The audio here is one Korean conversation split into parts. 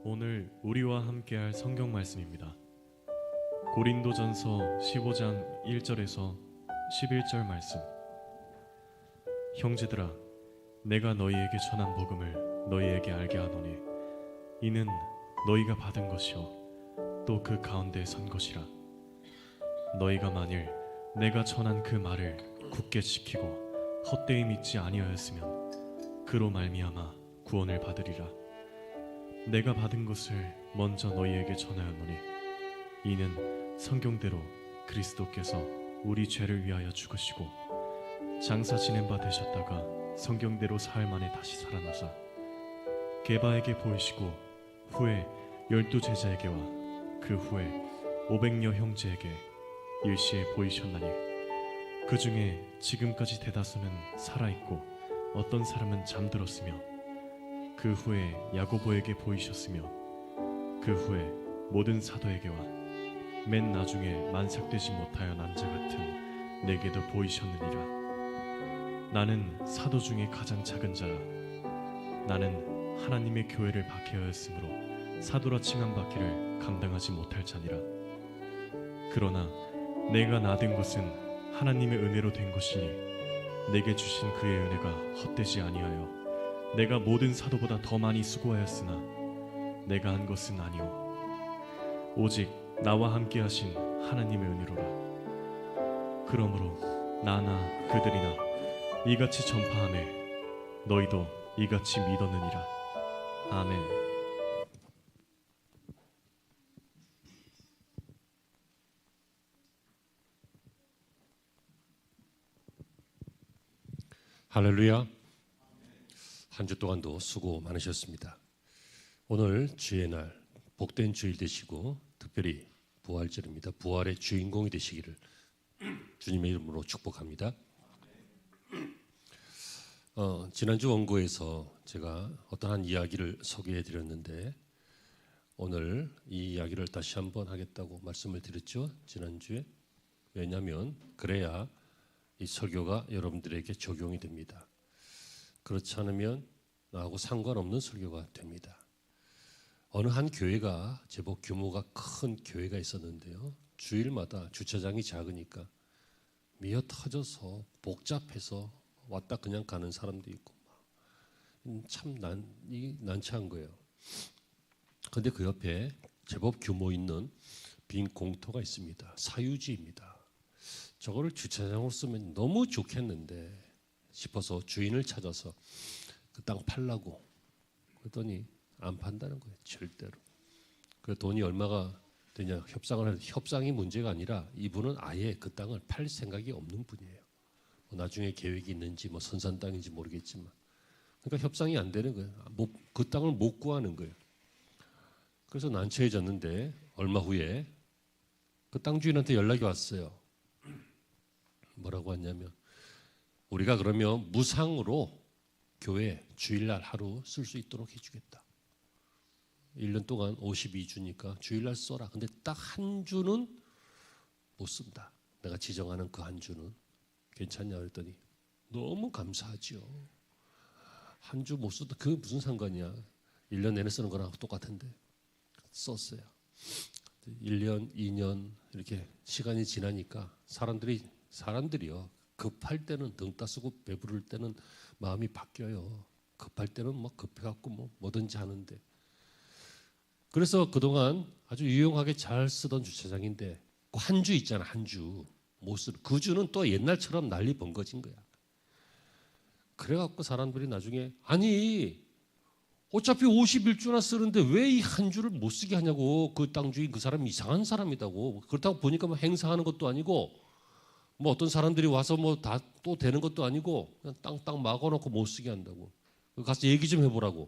오늘 우리와 함께할 성경 말씀입니다. 고린도전서 15장 1절에서 11절 말씀. 형제들아, 내가 너희에게 전한 복음을 너희에게 알게 하노니 이는 너희가 받은 것이요 또 그 가운데 선 것이라. 너희가 만일 내가 전한 그 말을 굳게 지키고 헛되이 믿지 아니하였으면 그로 말미암아 구원을 받으리라. 내가 받은 것을 먼저 너희에게 전하였노니 이는 성경대로 그리스도께서 우리 죄를 위하여 죽으시고 장사 지낸 바 되셨다가 성경대로 사흘 만에 다시 살아나사 게바에게 보이시고 후에 12 제자에게와 그 후에 500여 형제에게 일시에 보이셨나니 그 중에 지금까지 대다수는 살아있고 어떤 사람은 잠들었으며 그 후에 야고보에게 보이셨으며 그 후에 모든 사도에게와 맨 나중에 만삭되지 못하여 난 자 같은 내게도 보이셨느니라. 나는 사도 중에 가장 작은 자라. 나는 하나님의 교회를 박해하였으므로 사도라 칭함받기를 감당하지 못할 자니라. 그러나 내가 나된 것은 하나님의 은혜로 된 것이니 내게 주신 그의 은혜가 헛되지 아니하여 내가 모든 사도보다 더 많이 수고하였으나 내가 한 것은 아니오 오직 나와 함께 하신 하나님의 은혜로라. 그러므로 나나 그들이나 이같이 전파하매 너희도 이같이 믿었느니라. 아멘. 할렐루야. 한 주 동안도 수고 많으셨습니다. 오늘 주의 날, 복된 주일 되시고 특별히 부활절입니다. 부활의 주인공이 되시기를 주님의 이름으로 축복합니다. 지난주 원고에서 제가 어떠한 이야기를 소개해 드렸는데 오늘 이 이야기를 다시 한번 하겠다고 말씀을 드렸죠. 지난주에. 왜냐하면 그래야 이 설교가 여러분들에게 적용이 됩니다. 그렇지 않으면 나하고 상관없는 설교가 됩니다. 어느 한 교회가 제법 규모가 큰 교회가 있었는데요. 주일마다 주차장이 작으니까 미어 터져서 복잡해서 왔다 그냥 가는 사람도 있고 참 난처한 거예요. 그런데 그 옆에 제법 규모 있는 빈 공터가 있습니다. 사유지입니다. 저거를 주차장으로 쓰면 너무 좋겠는데 싶어서 주인을 찾아서 그 땅 팔라고 그랬더니 안 판다는 거예요. 절대로. 그 돈이 얼마가 되냐 협상을 해서 협상이 문제가 아니라 이분은 아예 그 땅을 팔 생각이 없는 분이에요. 나중에 계획이 있는지 선산 땅인지 모르겠지만 그러니까 협상이 안 되는 거예요. 그 땅을 못 구하는 거예요. 그래서 난처해졌는데 얼마 후에 그 땅 주인한테 연락이 왔어요. 뭐라고 왔냐면 우리가 그러면 무상으로 교회 주일날 하루 쓸 수 있도록 해주겠다. 1년 동안 52주니까 주일날 써라. 근데 딱 한 주는 못 쓴다. 내가 지정하는 그 한 주는 괜찮냐 그랬더니 너무 감사하죠. 한 주 못 써도 그게 무슨 상관이야. 1년 내내 쓰는 거랑 똑같은데 썼어요. 1년, 2년 이렇게 시간이 지나니까 사람들이요. 급할 때는 등 따쓰고 배부를 때는 마음이 바뀌어요. 급할 때는 급해갖고 뭐든지 하는데. 그래서 그동안 아주 유용하게 잘 쓰던 주차장인데 한 주 있잖아. 한 주 못 쓰는 그 주는 또 옛날처럼 난리 번거진 거야. 그래갖고 사람들이 나중에 아니 어차피 51주나 쓰는데 왜 이 한 주를 못 쓰게 하냐고. 그 땅 주인 그 사람이 이상한 사람이다고. 그렇다고 보니까 행사하는 것도 아니고 어떤 사람들이 와서 다 또 되는 것도 아니고 그냥 땅 막아놓고 못 쓰게 한다고. 가서 얘기 좀 해보라고.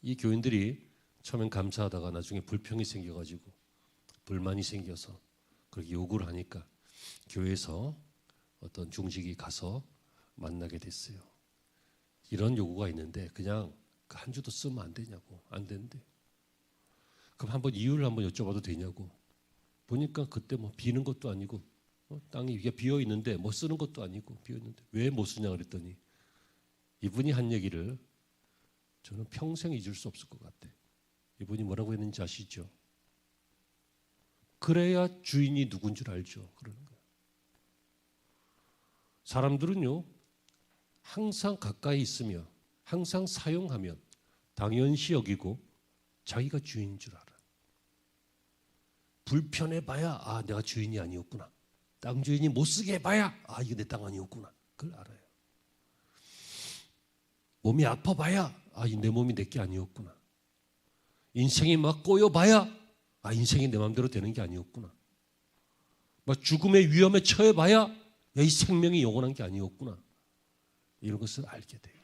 이 교인들이 처음엔 감사하다가 나중에 불평이 생겨가지고 불만이 생겨서 그렇게 요구를 하니까 교회에서 어떤 중직이 가서 만나게 됐어요. 이런 요구가 있는데 그냥 그 한 주도 쓰면 안 되냐고. 안 된대. 그럼 한번 이유를 한번 여쭤봐도 되냐고. 보니까 그때 비는 것도 아니고 땅이 위에 비어 있는데 쓰는 것도 아니고 비어 있는데 왜 못 쓰냐 그랬더니 이분이 한 얘기를 저는 평생 잊을 수 없을 것 같아요. 이분이 뭐라고 했는지 아시죠? 그래야 주인이 누군 줄 알죠. 그러는 거예요. 사람들은요, 항상 가까이 있으며 항상 사용하면 당연시 여기고 자기가 주인인 줄 알아요. 불편해봐야 내가 주인이 아니었구나. 땅 주인이 못쓰게 해봐야 이거 내 땅 아니었구나. 그걸 알아요. 몸이 아파봐야 내 몸이 내 게 아니었구나. 인생이 막 꼬여봐야 인생이 내 마음대로 되는 게 아니었구나. 막 죽음의 위험에 처해봐야 이 생명이 영원한 게 아니었구나. 이런 것을 알게 돼요.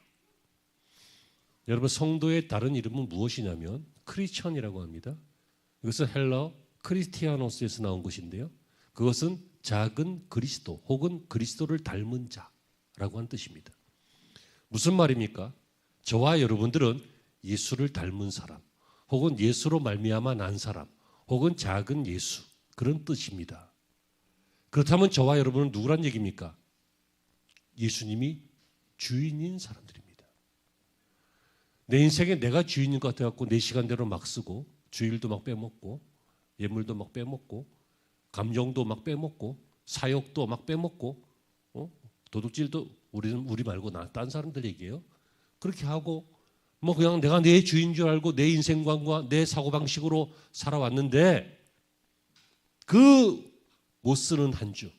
여러분, 성도의 다른 이름은 무엇이냐면 크리스천이라고 합니다. 이것은 헬라어 크리스티아노스에서 나온 것인데요. 그것은 작은 그리스도 혹은 그리스도를 닮은 자라고 하는 뜻입니다. 무슨 말입니까? 저와 여러분들은 예수를 닮은 사람 혹은 예수로 말미암아 난 사람 혹은 작은 예수, 그런 뜻입니다. 그렇다면 저와 여러분은 누구란 얘기입니까? 예수님이 주인인 사람들입니다. 내 인생에 내가 주인인 것 같아서 내 시간대로 막 쓰고 주일도 막 빼먹고 예물도 막 빼먹고 감정도 막 빼먹고 사욕도 막 빼먹고 도둑질도 우리 말고 딴 사람들 얘기예요. 그렇게 하고 뭐 그냥 내가 내 주인 줄 알고 내 인생관과 내 사고방식으로 살아왔는데 그 못 쓰는 한 주,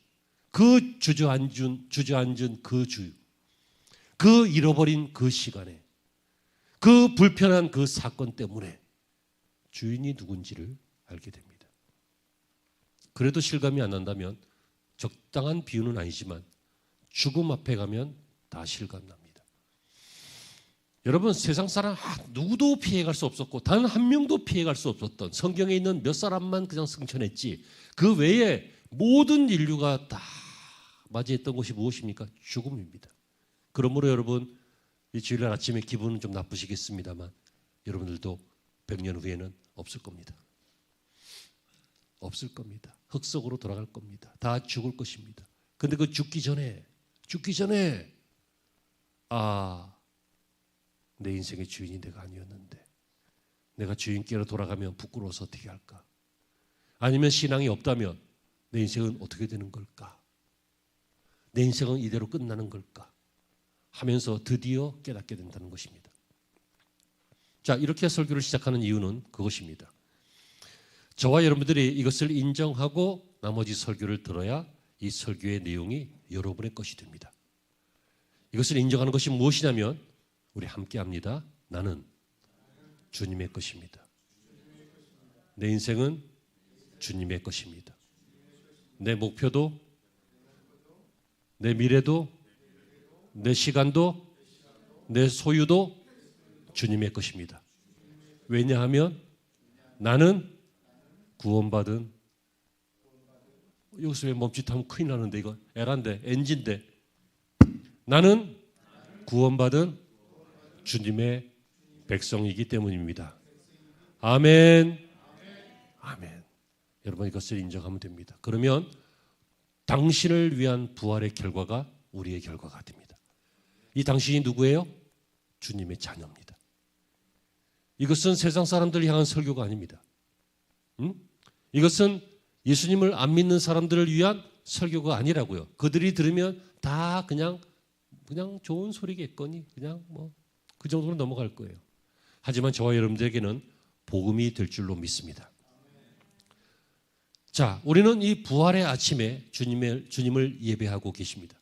그 주저앉은 그 주, 그 잃어버린 그 시간에 그 불편한 그 사건 때문에 주인이 누군지를 알게 됩니다. 그래도 실감이 안 난다면 적당한 비유는 아니지만 죽음 앞에 가면 다 실감납니다. 여러분, 세상 사람 누구도 피해갈 수 없었고 단 한 명도 피해갈 수 없었던 성경에 있는 몇 사람만 그냥 승천했지, 그 외에 모든 인류가 다 맞이했던 것이 무엇입니까? 죽음입니다. 그러므로 여러분, 이 주일날 아침에 기분은 좀 나쁘시겠습니다만 여러분들도 100년 후에는 없을 겁니다. 없을 겁니다. 흙 속으로 돌아갈 겁니다. 다 죽을 것입니다. 근데 그 죽기 전에 내 인생의 주인이 내가 아니었는데 내가 주인께로 돌아가면 부끄러워서 어떻게 할까? 아니면 신앙이 없다면 내 인생은 어떻게 되는 걸까? 내 인생은 이대로 끝나는 걸까? 하면서 드디어 깨닫게 된다는 것입니다. 자, 이렇게 설교를 시작하는 이유는 그것입니다. 저와 여러분들이 이것을 인정하고 나머지 설교를 들어야 이 설교의 내용이 여러분의 것이 됩니다. 이것을 인정하는 것이 무엇이냐면 우리 함께 합니다. 나는 주님의 것입니다. 내 인생은 주님의 것입니다. 내 목표도, 내 미래도, 내 시간도, 내 소유도 주님의 것입니다. 왜냐하면 나는 구원받은, 여기서 왜 멈칫하면 큰일 나는데, 이거 에란데, 엔진데, 나는 구원받은 주님의 백성이기 때문입니다. 아멘. 아멘. 여러분, 이것을 인정하면 됩니다. 그러면 당신을 위한 부활의 결과가 우리의 결과가 됩니다. 이 당신이 누구예요? 주님의 자녀입니다. 이것은 세상 사람들을 향한 설교가 아닙니다. 이것은 예수님을 안 믿는 사람들을 위한 설교가 아니라고요. 그들이 들으면 다 그냥 좋은 소리겠거니 그냥 뭐 그 정도로 넘어갈 거예요. 하지만 저와 여러분들에게는 복음이 될 줄로 믿습니다. 자, 우리는 이 부활의 아침에 주님을 예배하고 계십니다.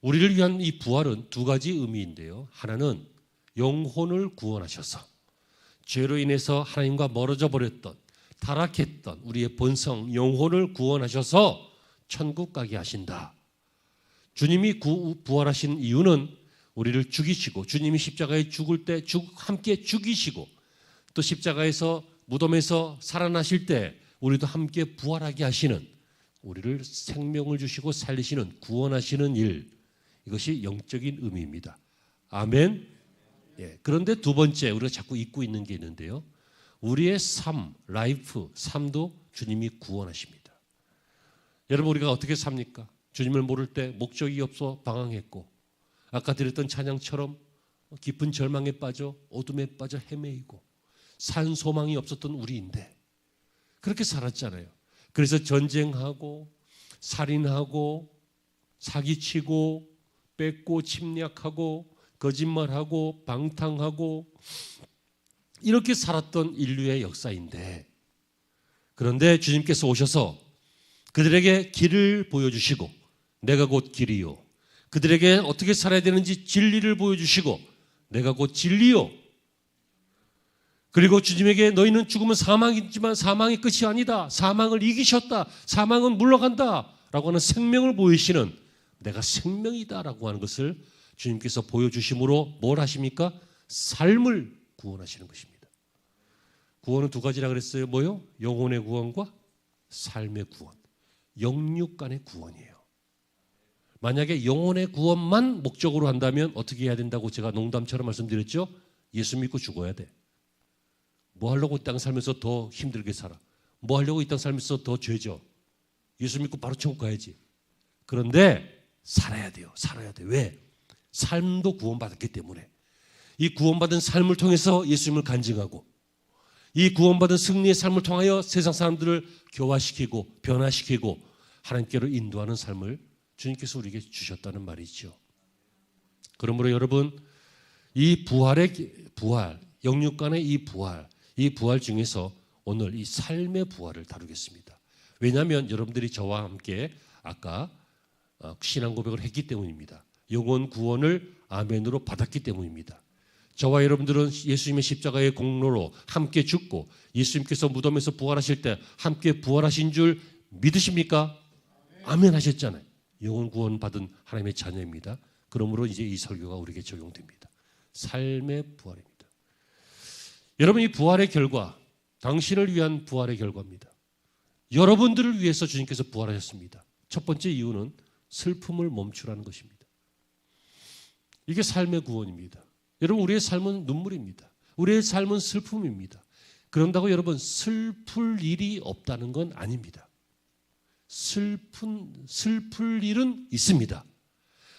우리를 위한 이 부활은 두 가지 의미인데요. 하나는 영혼을 구원하셔서 죄로 인해서 하나님과 멀어져 버렸던, 타락했던 우리의 본성, 영혼을 구원하셔서 천국 가게 하신다. 주님이 부활하신 이유는 우리를 죽이시고, 주님이 십자가에 죽을 때 함께 죽이시고, 또 십자가에서 무덤에서 살아나실 때 우리도 함께 부활하게 하시는, 우리를 생명을 주시고 살리시는, 구원하시는 일, 이것이 영적인 의미입니다. 아멘. 예, 그런데 두 번째 우리가 자꾸 잊고 있는 게 있는데요. 우리의 삶, 삶도 주님이 구원하십니다. 여러분, 우리가 어떻게 삽니까? 주님을 모를 때 목적이 없어 방황했고, 아까 드렸던 찬양처럼 깊은 절망에 빠져 어둠에 빠져 헤매이고 산 소망이 없었던 우리인데 그렇게 살았잖아요. 그래서 전쟁하고 살인하고 사기치고 뺏고 침략하고 거짓말하고 방탕하고 이렇게 살았던 인류의 역사인데, 그런데 주님께서 오셔서 그들에게 길을 보여주시고 내가 곧 길이요, 그들에게 어떻게 살아야 되는지 진리를 보여주시고 내가 곧 진리요, 그리고 주님에게 너희는 죽으면 사망이지만 사망이 끝이 아니다, 사망을 이기셨다, 사망은 물러간다 라고 하는 생명을 보이시는 내가 생명이다 라고 하는 것을 주님께서 보여주심으로 뭘 하십니까? 삶을 구원하시는 것입니다. 구원은 두 가지라 그랬어요. 뭐요? 영혼의 구원과 삶의 구원, 영육 간의 구원이에요. 만약에 영혼의 구원만 목적으로 한다면 어떻게 해야 된다고 제가 농담처럼 말씀드렸죠? 예수 믿고 죽어야 돼. 뭐 하려고 이 땅 살면서 더 힘들게 살아? 뭐 하려고 이 땅 살면서 더 죄져? 예수 믿고 바로 천국 가야지. 그런데 살아야 돼요. 살아야 돼. 왜? 삶도 구원받았기 때문에. 이 구원받은 삶을 통해서 예수님을 간증하고, 이 구원받은 승리의 삶을 통하여 세상 사람들을 교화시키고 변화시키고 하나님께로 인도하는 삶을 주님께서 우리에게 주셨다는 말이죠. 그러므로 여러분, 이 부활, 영육 간의 이 부활 중에서 오늘 이 삶의 부활을 다루겠습니다. 왜냐하면 여러분들이 저와 함께 아까 신앙 고백을 했기 때문입니다. 영혼 구원을 아멘으로 받았기 때문입니다. 저와 여러분들은 예수님의 십자가의 공로로 함께 죽고 예수님께서 무덤에서 부활하실 때 함께 부활하신 줄 믿으십니까? 아멘 하셨잖아요. 영혼 구원 받은 하나님의 자녀입니다. 그러므로 이제 이 설교가 우리에게 적용됩니다. 삶의 부활입니다. 여러분, 이 부활의 결과, 당신을 위한 부활의 결과입니다. 여러분들을 위해서 주님께서 부활하셨습니다. 첫 번째 이유는 슬픔을 멈추라는 것입니다. 이게 삶의 구원입니다. 여러분, 우리의 삶은 눈물입니다. 우리의 삶은 슬픔입니다. 그런다고 여러분 슬플 일이 없다는 건 아닙니다. 슬플 일은 있습니다.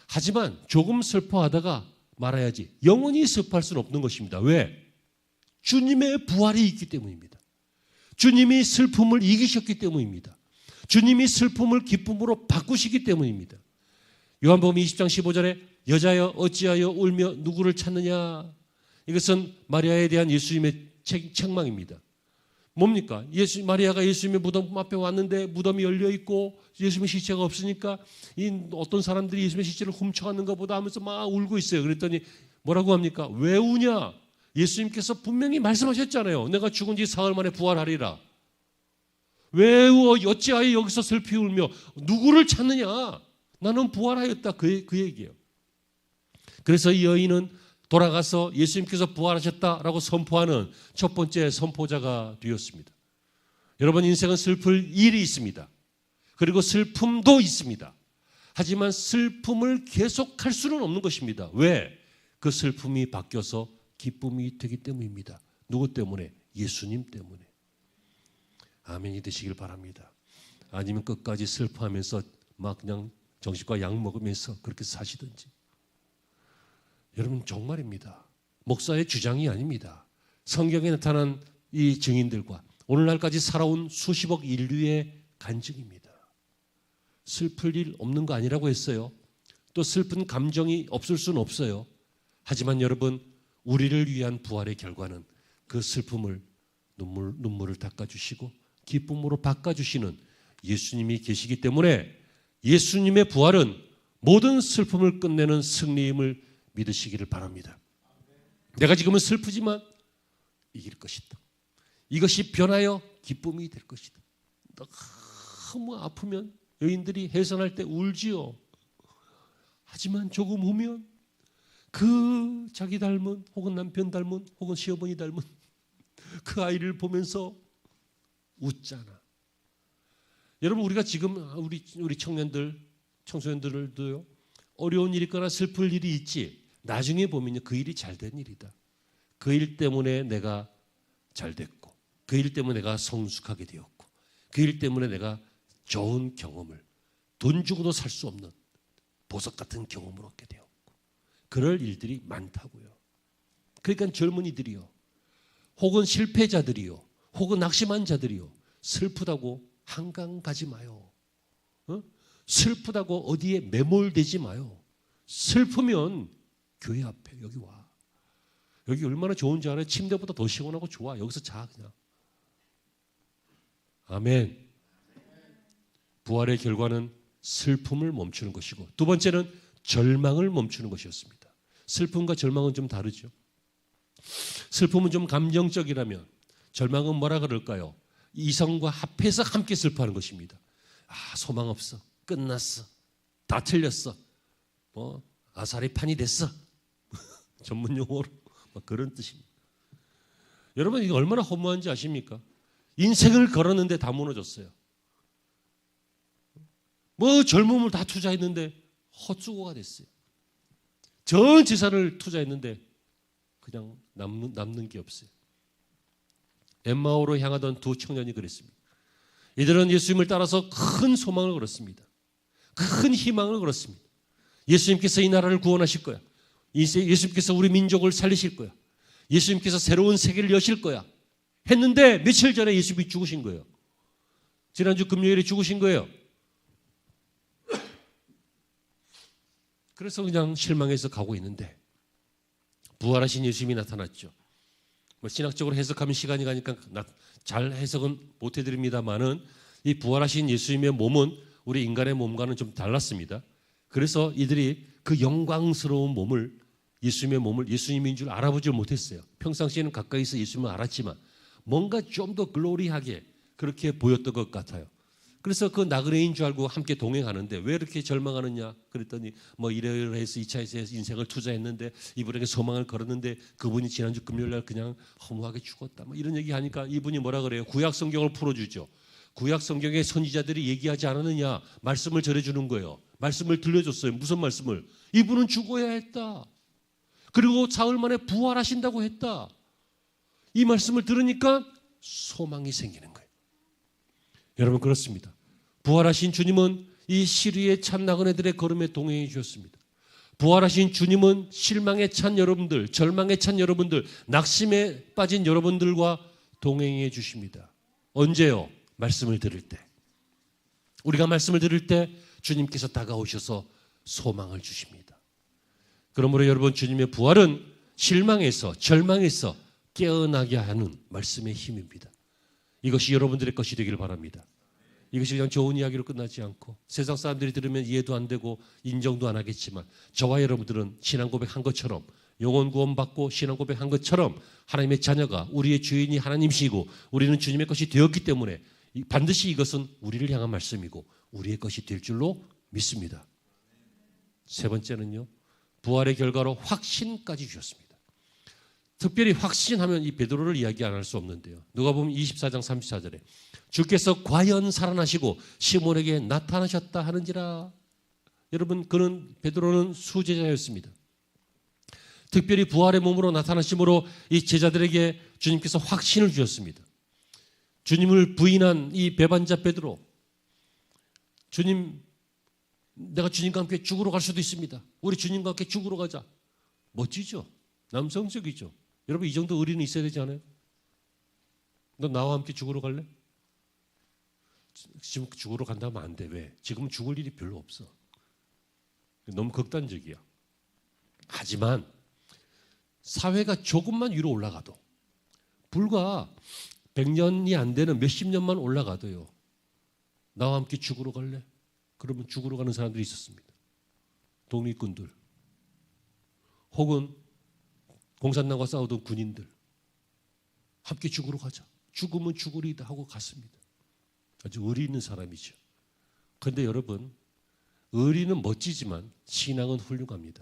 하지만 조금 슬퍼하다가 말아야지 영원히 슬퍼할 수는 없는 것입니다. 왜? 주님의 부활이 있기 때문입니다. 주님이 슬픔을 이기셨기 때문입니다. 주님이 슬픔을 기쁨으로 바꾸시기 때문입니다. 요한복음 20장 15절에 여자여 어찌하여 울며 누구를 찾느냐, 이것은 마리아에 대한 예수님의 책망입니다. 뭡니까? 마리아가 예수님의 무덤 앞에 왔는데 무덤이 열려 있고 예수님의 시체가 없으니까 어떤 사람들이 예수님의 시체를 훔쳐갔는가 보다 하면서 막 울고 있어요. 그랬더니 뭐라고 합니까? 왜 우냐? 예수님께서 분명히 말씀하셨잖아요. 내가 죽은 지 사흘 만에 부활하리라. 왜 어찌하여 여기서 슬피 울며 누구를 찾느냐? 나는 부활하였다. 그 얘기예요. 그래서 이 여인은 돌아가서 예수님께서 부활하셨다라고 선포하는 첫 번째 선포자가 되었습니다. 여러분, 인생은 슬플 일이 있습니다. 그리고 슬픔도 있습니다. 하지만 슬픔을 계속할 수는 없는 것입니다. 왜? 그 슬픔이 바뀌어서 기쁨이 되기 때문입니다. 누구 때문에? 예수님 때문에. 아멘이 되시길 바랍니다. 아니면 끝까지 슬퍼하면서 막 그냥 정신과 약 먹으면서 그렇게 사시든지. 여러분, 정말입니다. 목사의 주장이 아닙니다. 성경에 나타난 이 증인들과 오늘날까지 살아온 수십억 인류의 간증입니다. 슬플 일 없는 거 아니라고 했어요. 또 슬픈 감정이 없을 수는 없어요. 하지만 여러분, 우리를 위한 부활의 결과는 그 슬픔을 눈물을 닦아주시고 기쁨으로 바꿔주시는 예수님이 계시기 때문에 예수님의 부활은 모든 슬픔을 끝내는 승리임을 믿으시기를 바랍니다. 내가 지금은 슬프지만 이길 것이다. 이것이 변하여 기쁨이 될 것이다. 너무 아프면 여인들이 해산할 때 울지요. 하지만 조금 우면 그 자기 닮은 혹은 남편 닮은 혹은 시어머니 닮은 그 아이를 보면서 웃잖아. 여러분, 우리가 지금 우리 청년들, 청소년들도요, 어려운 일이 있거나 슬플 일이 있지. 나중에 보면요, 그 일이 잘된 일이다. 그 일 때문에 내가 잘 됐고, 그 일 때문에 내가 성숙하게 되었고, 그 일 때문에 내가 좋은 경험을, 돈 주고도 살 수 없는 보석 같은 경험을 얻게 되었고, 그럴 일들이 많다고요. 그러니까 젊은이들이요, 혹은 실패자들이요, 혹은 낙심한 자들이요, 슬프다고 한강 가지 마요. 슬프다고 어디에 매몰되지 마요. 슬프면 교회 앞에 여기 와. 여기 얼마나 좋은지 알아요? 침대보다 더 시원하고 좋아. 여기서 자 그냥. 아멘. 부활의 결과는 슬픔을 멈추는 것이고, 두 번째는 절망을 멈추는 것이었습니다. 슬픔과 절망은 좀 다르죠. 슬픔은 좀 감정적이라면 절망은 뭐라 그럴까요? 이성과 합해서 함께 슬퍼하는 것입니다. 아, 소망 없어. 끝났어. 다 틀렸어. 아사리 판이 됐어. 전문 용어로 그런 뜻입니다. 여러분, 이게 얼마나 허무한지 아십니까? 인생을 걸었는데 다 무너졌어요. 젊음을 다 투자했는데 헛수고가 됐어요. 전 재산을 투자했는데 그냥 남는 게 없어요. 엠마오로 향하던 두 청년이 그랬습니다. 이들은 예수님을 따라서 큰 소망을 걸었습니다. 큰 희망을 걸었습니다. 예수님께서 이 나라를 구원하실 거야. 예수님께서 우리 민족을 살리실 거야. 예수님께서 새로운 세계를 여실 거야. 했는데 며칠 전에 예수님이 죽으신 거예요. 지난주 금요일에 죽으신 거예요. 그래서 그냥 실망해서 가고 있는데 부활하신 예수님이 나타났죠. 신학적으로 해석하면 시간이 가니까 잘 해석은 못 해드립니다만은 이 부활하신 예수님의 몸은 우리 인간의 몸과는 좀 달랐습니다. 그래서 이들이 그 영광스러운 몸을, 예수님의 몸을 예수님인 줄 알아보질 못했어요. 평상시에는 가까이서 예수님을 알았지만 뭔가 좀 더 글로리하게 그렇게 보였던 것 같아요. 그래서 그 나그네인 줄 알고 함께 동행하는데 왜 이렇게 절망하느냐 그랬더니 이래서 2차에서 인생을 투자했는데 이분에게 소망을 걸었는데 그분이 지난주 금요일날 그냥 허무하게 죽었다. 이런 얘기하니까 이분이 뭐라 그래요? 구약 성경을 풀어주죠. 구약 성경의 선지자들이 얘기하지 않았느냐 말씀을 전해주는 거예요. 말씀을 들려줬어요. 무슨 말씀을? 이분은 죽어야 했다. 그리고 사흘 만에 부활하신다고 했다. 이 말씀을 들으니까 소망이 생기는 거예요. 여러분, 그렇습니다. 부활하신 주님은 이 시리에 찬 나그네들의 걸음에 동행해 주셨습니다. 부활하신 주님은 실망에 찬 여러분들, 절망에 찬 여러분들, 낙심에 빠진 여러분들과 동행해 주십니다. 언제요? 말씀을 들을 때. 우리가 말씀을 들을 때 주님께서 다가오셔서 소망을 주십니다. 그러므로 여러분, 주님의 부활은 실망에서, 절망에서 깨어나게 하는 말씀의 힘입니다. 이것이 여러분들의 것이 되기를 바랍니다. 이것이 그냥 좋은 이야기로 끝나지 않고 세상 사람들이 들으면 이해도 안 되고 인정도 안 하겠지만 저와 여러분들은 신앙 고백한 것처럼, 영혼 구원받고 신앙 고백한 것처럼 하나님의 자녀가, 우리의 주인이 하나님이시고 우리는 주님의 것이 되었기 때문에 반드시 이것은 우리를 향한 말씀이고 우리의 것이 될 줄로 믿습니다. 세 번째는요, 부활의 결과로 확신까지 주셨습니다. 특별히 확신하면 이 베드로를 이야기 안 할 수 없는데요. 누가복음 24장 34절에 주께서 과연 살아나시고 시몬에게 나타나셨다 하는지라. 여러분, 베드로는 수제자였습니다. 특별히 부활의 몸으로 나타나심으로 이 제자들에게 주님께서 확신을 주셨습니다. 주님을 부인한 이 배반자 베드로, 주님, 내가 주님과 함께 죽으러 갈 수도 있습니다. 우리 주님과 함께 죽으러 가자. 멋지죠? 남성적이죠? 여러분, 이 정도 의리는 있어야 되지 않아요? 너 나와 함께 죽으러 갈래? 지금 죽으러 간다면 안 돼. 왜? 지금 죽을 일이 별로 없어. 너무 극단적이야. 하지만 사회가 조금만 위로 올라가도, 불과 100년이 안 되는 몇십 년만 올라가도요, 나와 함께 죽으러 갈래? 그러면 죽으러 가는 사람들이 있었습니다. 독립군들, 혹은 공산당과 싸우던 군인들, 함께 죽으러 가자. 죽으면 죽으리다 하고 갔습니다. 아주 의리 있는 사람이죠. 그런데 여러분, 의리는 멋지지만 신앙은 훌륭합니다.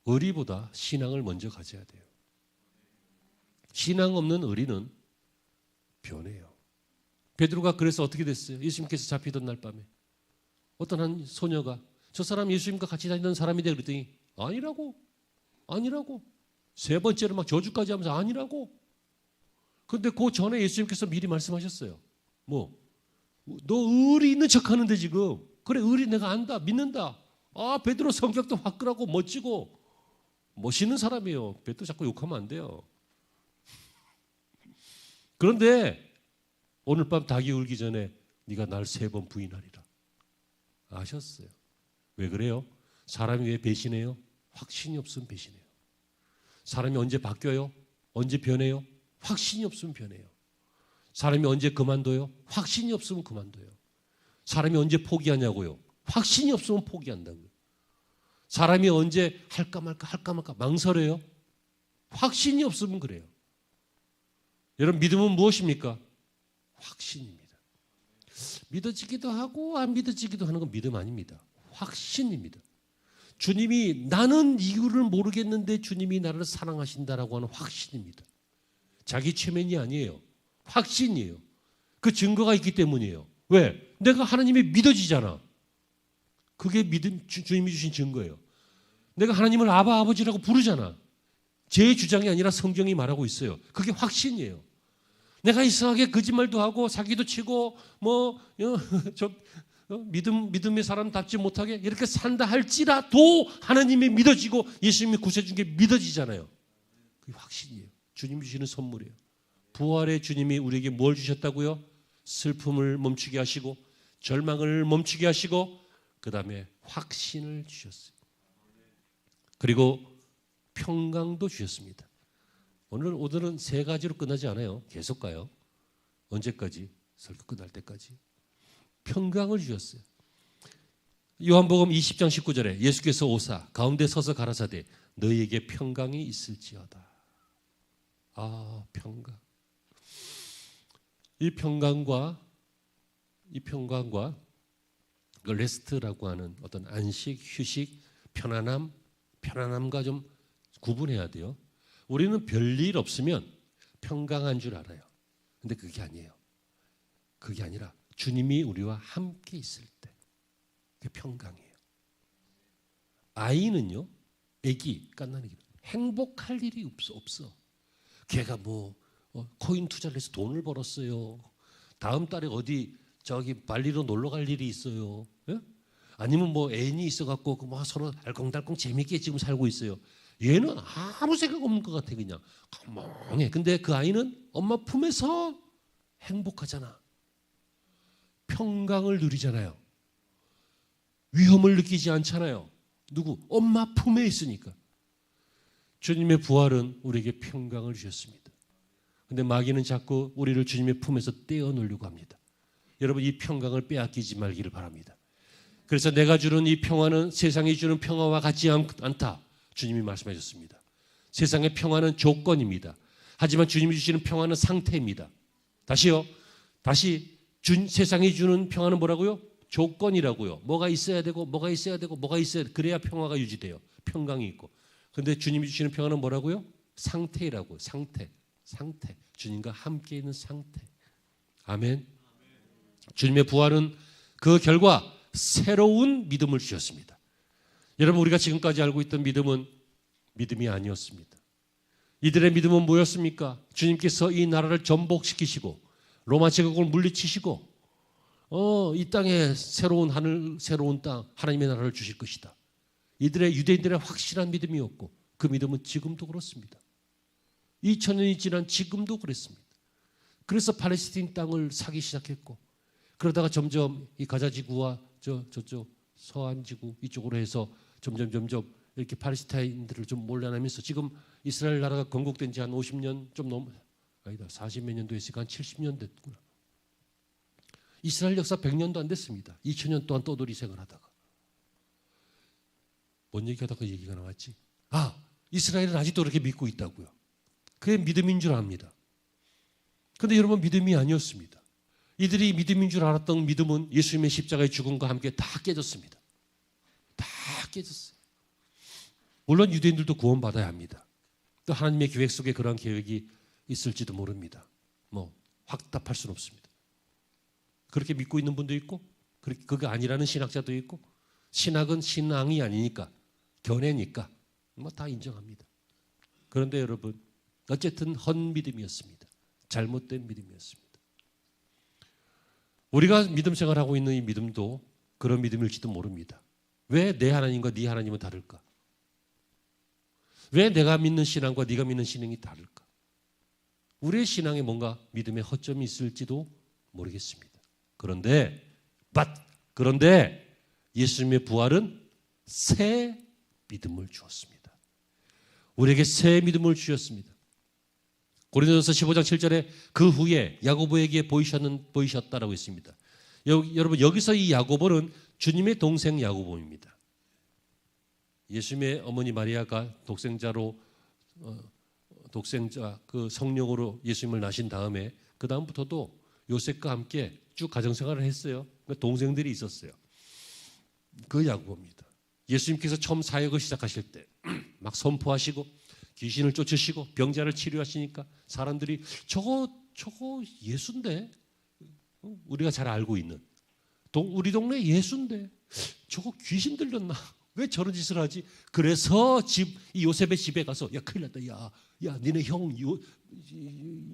의리보다 신앙을 먼저 가져야 돼요. 신앙 없는 의리는 변해요. 베드로가 그래서 어떻게 됐어요? 예수님께서 잡히던 날 밤에 어떤 한 소녀가 저 사람 예수님과 같이 다니던 사람이다 그랬더니 아니라고. 세 번째로 막 저주까지 하면서 아니라고. 그런데 그 전에 예수님께서 미리 말씀하셨어요. 너 의리 있는 척하는데 지금. 그래, 의리 내가 안다, 믿는다. 베드로 성격도 화끈하고 멋지고 멋있는 사람이에요. 또 자꾸 욕하면 안 돼요. 그런데 오늘 밤 닭이 울기 전에 네가 날 3번 부인하리라. 아셨어요. 왜 그래요? 사람이 왜 배신해요? 확신이 없으면 배신해요. 사람이 언제 바뀌어요? 언제 변해요? 확신이 없으면 변해요. 사람이 언제 그만둬요? 확신이 없으면 그만둬요. 사람이 언제 포기하냐고요? 확신이 없으면 포기한다고요. 사람이 언제 할까 말까 망설여요? 확신이 없으면 그래요. 여러분, 믿음은 무엇입니까? 확신입니다. 믿어지기도 하고 안 믿어지기도 하는 건 믿음 아닙니다. 확신입니다. 주님이, 나는 이유를 모르겠는데 주님이 나를 사랑하신다라고 하는 확신입니다. 자기 최면이 아니에요. 확신이에요. 그 증거가 있기 때문이에요. 왜? 내가 하나님이 믿어지잖아. 그게 믿음, 주님이 주신 증거예요. 내가 하나님을 아바 아버지라고 부르잖아. 제 주장이 아니라 성경이 말하고 있어요. 그게 확신이에요. 내가 이상하게 거짓말도 하고 사기도 치고 믿음의 사람답지 못하게 이렇게 산다 할지라도 하나님이 믿어지고 예수님이 구세주신 게 믿어지잖아요. 그게 확신이에요. 주님이 주시는 선물이에요. 부활의 주님이 우리에게 뭘 주셨다고요? 슬픔을 멈추게 하시고 절망을 멈추게 하시고 그 다음에 확신을 주셨어요. 그리고 평강도 주셨습니다. 오늘은 3가지로 끝나지 않아요. 계속 가요. 언제까지? 설교 끝날 때까지. 평강을 주셨어요. 요한복음 20장 19절에 예수께서 오사 가운데 서서 가라사대 너희에게 평강이 있을지어다. 아, 평강. 이 평강과 그 레스트라고 하는 어떤 안식, 휴식, 편안함과 좀 구분해야 돼요. 우리는 별일 없으면 평강한 줄 알아요. 근데 그게 아니에요. 그게 아니라 주님이 우리와 함께 있을 때 그게 평강이에요. 아이는요, 애기, 갓난아기 행복할 일이 없어. 걔가 코인 투자를 해서 돈을 벌었어요. 다음 달에 어디 발리로 놀러 갈 일이 있어요. 예? 아니면 애인이 있어갖고 서로 알콩달콩 재밌게 지금 살고 있어요. 얘는 아무 생각 없는 것 같아. 그냥 멍해. 근데 그 아이는 엄마 품에서 행복하잖아. 평강을 누리잖아요. 위험을 느끼지 않잖아요. 누구? 엄마 품에 있으니까. 주님의 부활은 우리에게 평강을 주셨습니다. 근데 마귀는 자꾸 우리를 주님의 품에서 떼어놓으려고 합니다. 여러분, 이 평강을 빼앗기지 말기를 바랍니다. 그래서 내가 주는 이 평화는 세상이 주는 평화와 같지 않다. 주님이 말씀하셨습니다. 세상의 평화는 조건입니다. 하지만 주님이 주시는 평화는 상태입니다. 다시 세상이 주는 평화는 뭐라고요? 조건이라고요. 뭐가 있어야 되고 뭐가 있어야 되고 뭐가 있어야 돼. 그래야 평화가 유지돼요. 평강이 있고. 그런데 주님이 주시는 평화는 뭐라고요? 상태라고요. 상태. 주님과 함께 있는 상태. 아멘. 주님의 부활은 그 결과 새로운 믿음을 주셨습니다. 여러분, 우리가 지금까지 알고 있던 믿음은 믿음이 아니었습니다. 이들의 믿음은 뭐였습니까? 주님께서 이 나라를 전복시키시고 로마 제국을 물리치시고 이 땅에 새로운 하늘, 새로운 땅, 하나님의 나라를 주실 것이다. 유대인들의 확실한 믿음이었고 그 믿음은 지금도 그렇습니다. 2000년이 지난 지금도 그랬습니다. 그래서 팔레스틴 땅을 사기 시작했고 그러다가 점점 이 가자지구와 저쪽 서안지구 이쪽으로 해서 점점 이렇게 팔레스타인들을 좀 몰려나면서 지금 이스라엘 나라가 건국된 지 한 50년 좀 넘어, 아니다, 40몇 년도 했으니까 한 70년 됐구나. 이스라엘 역사 100년도 안 됐습니다. 2000년 동안 떠돌이 생활하다가. 뭔 얘기하다가 얘기가 나왔지? 이스라엘은 아직도 그렇게 믿고 있다고요. 그게 믿음인 줄 압니다. 그런데 여러분, 믿음이 아니었습니다. 이들이 믿음인 줄 알았던 믿음은 예수님의 십자가의 죽음과 함께 다 깨졌습니다. 다 깨졌어요. 물론 유대인들도 구원받아야 합니다. 또 하나님의 계획 속에 그러한 계획이 있을지도 모릅니다. 확답할 수는 없습니다. 그렇게 믿고 있는 분도 있고 그게 아니라는 신학자도 있고, 신학은 신앙이 아니니까 견해니까 다 인정합니다. 그런데 여러분, 어쨌든 헛믿음이었습니다. 잘못된 믿음이었습니다. 우리가 믿음 생활하고 있는 이 믿음도 그런 믿음일지도 모릅니다. 왜 내 하나님과 네 하나님은 다를까? 왜 내가 믿는 신앙과 네가 믿는 신앙이 다를까? 우리의 신앙에 뭔가 믿음의 허점이 있을지도 모르겠습니다. 그런데 예수님의 부활은 새 믿음을 주었습니다. 우리에게 새 믿음을 주셨습니다. 고린도전서 15장 7절에 그 후에 야고보에게 보이셨다라고 했습니다. 여러분 여기서 이 야고보는 주님의 동생 야고보입니다. 예수님의 어머니 마리아가 독생자 그 성령으로 예수님을 낳으신 다음에 그 다음부터도 요셉과 함께 쭉 가정생활을 했어요. 동생들이 있었어요. 그 야고보입니다. 예수님께서 처음 사역을 시작하실 때 막 선포하시고 귀신을 쫓으시고 병자를 치료하시니까 사람들이 저거 예수인데, 우리가 잘 알고 있는 우리 동네 예수인데 저거 귀신 들렸나? 왜 저런 짓을 하지? 그래서 이 요셉의 집에 가서 야 큰일 났다. 야 니네 형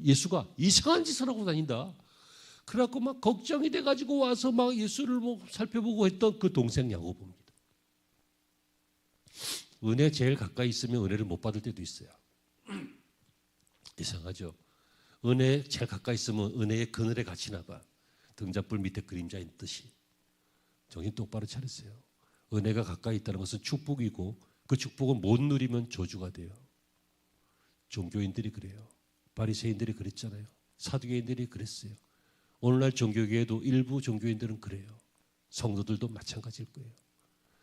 예수가 이상한 짓을 하고 다닌다. 그래갖고 막 걱정이 돼가지고 와서 막 예수를 뭐 살펴보고 했던 그 동생 야고보입니다. 은혜 제일 가까이 있으면 은혜를 못 받을 때도 있어요. 이상하죠? 은혜 제일 가까이 있으면 은혜의 그늘에 갇히나 봐. 등잔불 밑에 그림자인 듯이. 정신 똑바로 차리세요. 은혜가 가까이 있다는 것은 축복이고 그 축복은 못 누리면 저주가 돼요. 종교인들이 그래요. 바리새인들이 그랬잖아요. 사두개인들이 그랬어요. 오늘날 종교계에도 일부 종교인들은 그래요. 성도들도 마찬가지일 거예요.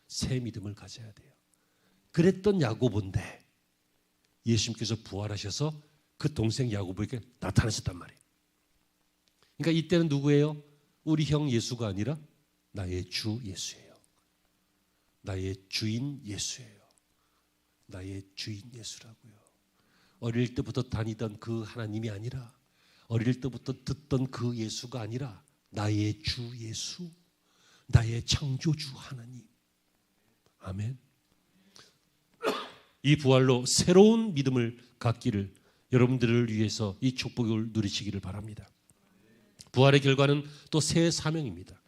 새 믿음을 가져야 돼요. 그랬던 야고보인데 예수님께서 부활하셔서 그 동생 야고보에게 나타나셨단 말이에요. 그러니까 이때는 누구예요? 우리 형 예수가 아니라 나의 주 예수예요. 나의 주인 예수예요. 나의 주인 예수라고요. 어릴 때부터 다니던 그 하나님이 아니라, 어릴 때부터 듣던 그 예수가 아니라 나의 주 예수, 나의 창조주 하나님. 아멘. 이 부활로 새로운 믿음을 갖기를, 여러분들을 위해서 이 축복을 누리시기를 바랍니다. 부활의 결과는 또 새 사명입니다.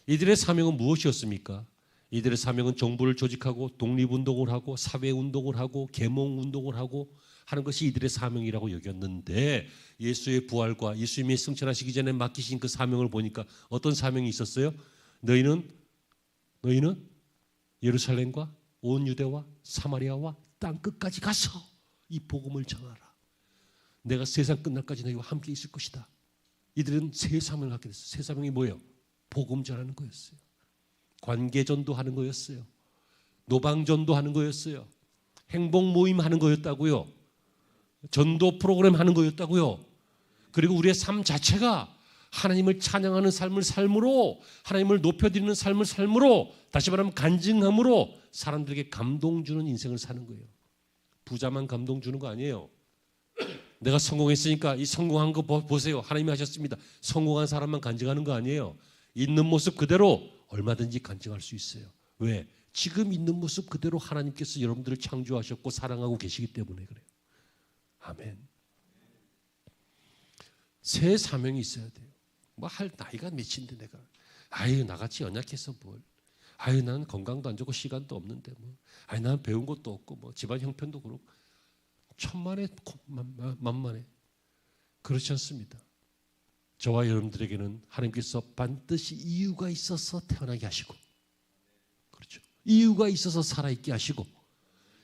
이들의 사명은 무엇이었습니까? 이들의 사명은 정부를 조직하고 독립운동을 하고 사회운동을 하고 계몽운동을 하고 하는 것이 이들의 사명이라고 여겼는데, 예수의 부활과 예수님이 승천하시기 전에 맡기신 그 사명을 보니까 어떤 사명이 있었어요? 너희는 예루살렘과 온 유대와 사마리아와 땅 끝까지 가서 이 복음을 전하라. 내가 세상 끝날까지 너희와 함께 있을 것이다. 이들은 새 사명을 갖게 됐어요. 새 사명이 뭐예요? 복음 전하는 거였어요. 관계전도 하는 거였어요. 노방전도 하는 거였어요. 행복 모임 하는 거였다고요. 전도 프로그램 하는 거였다고요. 그리고 우리의 삶 자체가 하나님을 찬양하는 삶을 삶으로, 하나님을 높여드리는 삶을 삶으로, 다시 말하면 간증함으로 사람들에게 감동 주는 인생을 사는 거예요. 부자만 감동 주는 거 아니에요. 내가 성공했으니까 이 성공한 거 보세요. 하나님이 하셨습니다. 성공한 사람만 간증하는 거 아니에요. 있는 모습 그대로 얼마든지 간증할 수 있어요. 왜? 지금 있는 모습 그대로 하나님께서 여러분들을 창조하셨고 사랑하고 계시기 때문에 그래요. 아멘. 새 사명이 있어야 돼요. 뭐 할 나이가 몇인데 내가 나같이 연약해서 뭘, 나는 건강도 안 좋고 시간도 없는데 뭐, 나는 배운 것도 없고 뭐 집안 형편도 그렇고, 천만에 만만해. 그렇지 않습니다. 저와 여러분들에게는 하나님께서 반드시 이유가 있어서 태어나게 하시고, 그렇죠, 이유가 있어서 살아있게 하시고,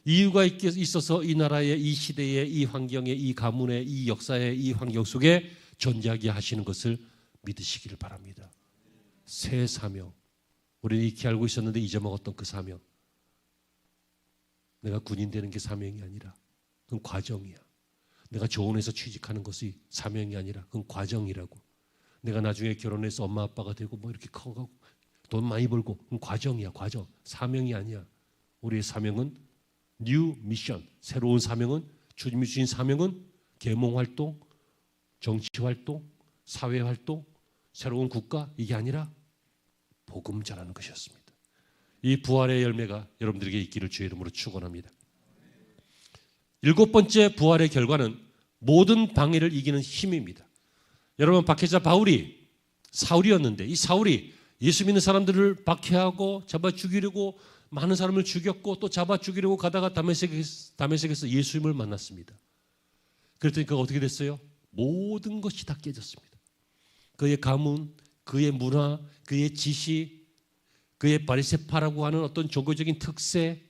이유가 있어서 이 나라의 이 시대의 이 환경의 이 가문의 이 역사의 이 환경 속에 존재하게 하시는 것을 믿으시기를 바랍니다. 새 사명, 우리는 익히 알고 있었는데 잊어먹었던 그 사명. 내가 군인 되는 게 사명이 아니라 그건 과정이야. 내가 조원에서 취직하는 것이 사명이 아니라 그건 과정이라고. 내가 나중에 결혼해서 엄마 아빠가 되고 뭐 이렇게 커가고 돈 많이 벌고 그건 과정이야. 과정. 사명이 아니야. 우리의 사명은 뉴 미션, 새로운 사명은, 주님이 주신 사명은 계몽활동, 정치활동, 사회활동, 새로운 국가, 이게 아니라 복음 전하는 것이었습니다. 이 부활의 열매가 여러분들에게 있기를 주의 이름으로 축원합니다. 7번째 부활의 결과는 모든 방해를 이기는 힘입니다. 여러분, 박해자 바울이 사울이었는데, 이 사울이 예수 믿는 사람들을 박해하고 잡아 죽이려고 많은 사람을 죽였고 또 잡아 죽이려고 가다가 다메섹에서 예수님을 만났습니다. 그랬더니 그가 어떻게 됐어요? 모든 것이 다 깨졌습니다. 그의 가문, 그의 문화, 그의 지식, 그의 바리새파라고 하는 어떤 종교적인 특세,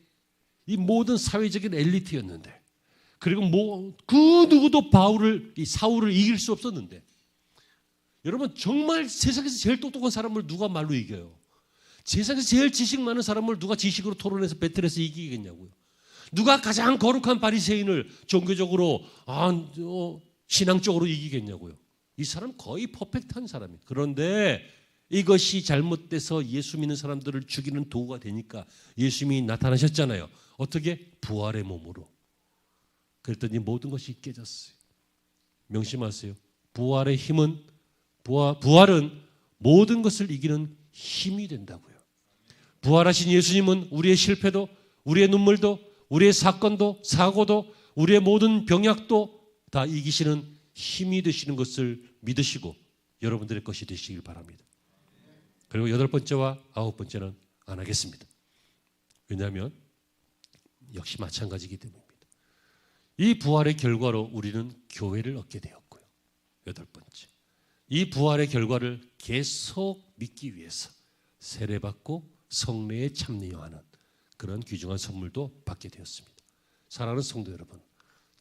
이 모든 사회적인 엘리트였는데, 그리고 그 누구도 사울을 이길 수 없었는데, 여러분 정말 세상에서 제일 똑똑한 사람을 누가 말로 이겨요? 세상에서 제일 지식 많은 사람을 누가 지식으로 토론해서 배틀해서 이기겠냐고요? 누가 가장 거룩한 바리새인을 종교적으로 신앙적으로 이기겠냐고요? 이 사람 거의 퍼펙트한 사람이에요. 그런데 이것이 잘못돼서 예수 믿는 사람들을 죽이는 도구가 되니까 예수님이 나타나셨잖아요. 어떻게? 부활의 몸으로. 그랬더니 모든 것이 깨졌어요. 명심하세요. 부활의 힘은 부활은 모든 것을 이기는 힘이 된다고요. 부활하신 예수님은 우리의 실패도, 우리의 눈물도, 우리의 사건도, 사고도, 우리의 모든 병약도 다 이기시는 힘이 되시는 것을 믿으시고 여러분들의 것이 되시길 바랍니다. 그리고 8번째와 9번째는 안 하겠습니다. 왜냐하면 역시 마찬가지이기 때문입니다. 이 부활의 결과로 우리는 교회를 얻게 되었고요. 8번째, 이 부활의 결과를 계속 믿기 위해서 세례받고 성례에 참여하는 그런 귀중한 선물도 받게 되었습니다. 사랑하는 성도 여러분,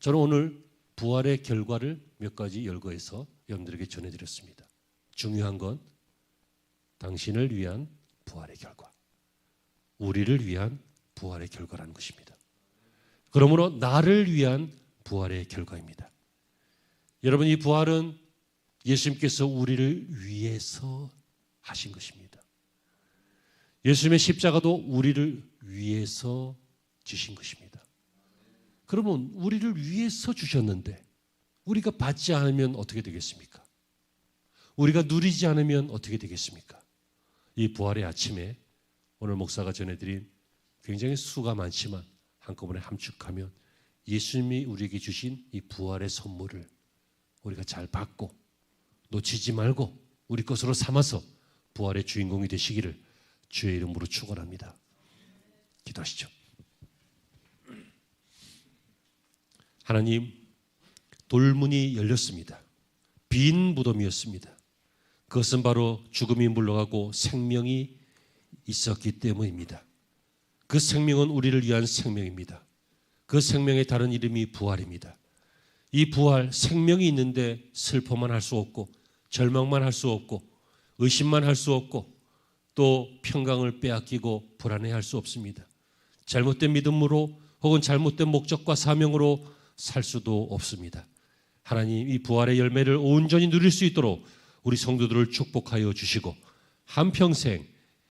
저는 오늘 부활의 결과를 몇 가지 열거해서 여러분들에게 전해드렸습니다. 중요한 건 당신을 위한 부활의 결과, 우리를 위한 부활의 결과라는 것입니다. 그러므로 나를 위한 부활의 결과입니다. 여러분, 이 부활은 예수님께서 우리를 위해서 하신 것입니다. 예수님의 십자가도 우리를 위해서 주신 것입니다. 그러면 우리를 위해서 주셨는데 우리가 받지 않으면 어떻게 되겠습니까? 우리가 누리지 않으면 어떻게 되겠습니까? 이 부활의 아침에 오늘 목사가 전해드린 굉장히 수가 많지만 한꺼번에 함축하면 예수님이 우리에게 주신 이 부활의 선물을 우리가 잘 받고 놓치지 말고 우리 것으로 삼아서 부활의 주인공이 되시기를 주의 이름으로 축원합니다. 기도하시죠. 하나님, 돌문이 열렸습니다. 빈 무덤이었습니다. 그것은 바로 죽음이 물러가고 생명이 있었기 때문입니다. 그 생명은 우리를 위한 생명입니다. 그 생명의 다른 이름이 부활입니다. 이 부활, 생명이 있는데 슬퍼만 할 수 없고 절망만 할 수 없고 의심만 할 수 없고 또 평강을 빼앗기고 불안해할 수 없습니다. 잘못된 믿음으로 혹은 잘못된 목적과 사명으로 살 수도 없습니다. 하나님, 이 부활의 열매를 온전히 누릴 수 있도록 우리 성도들을 축복하여 주시고 한평생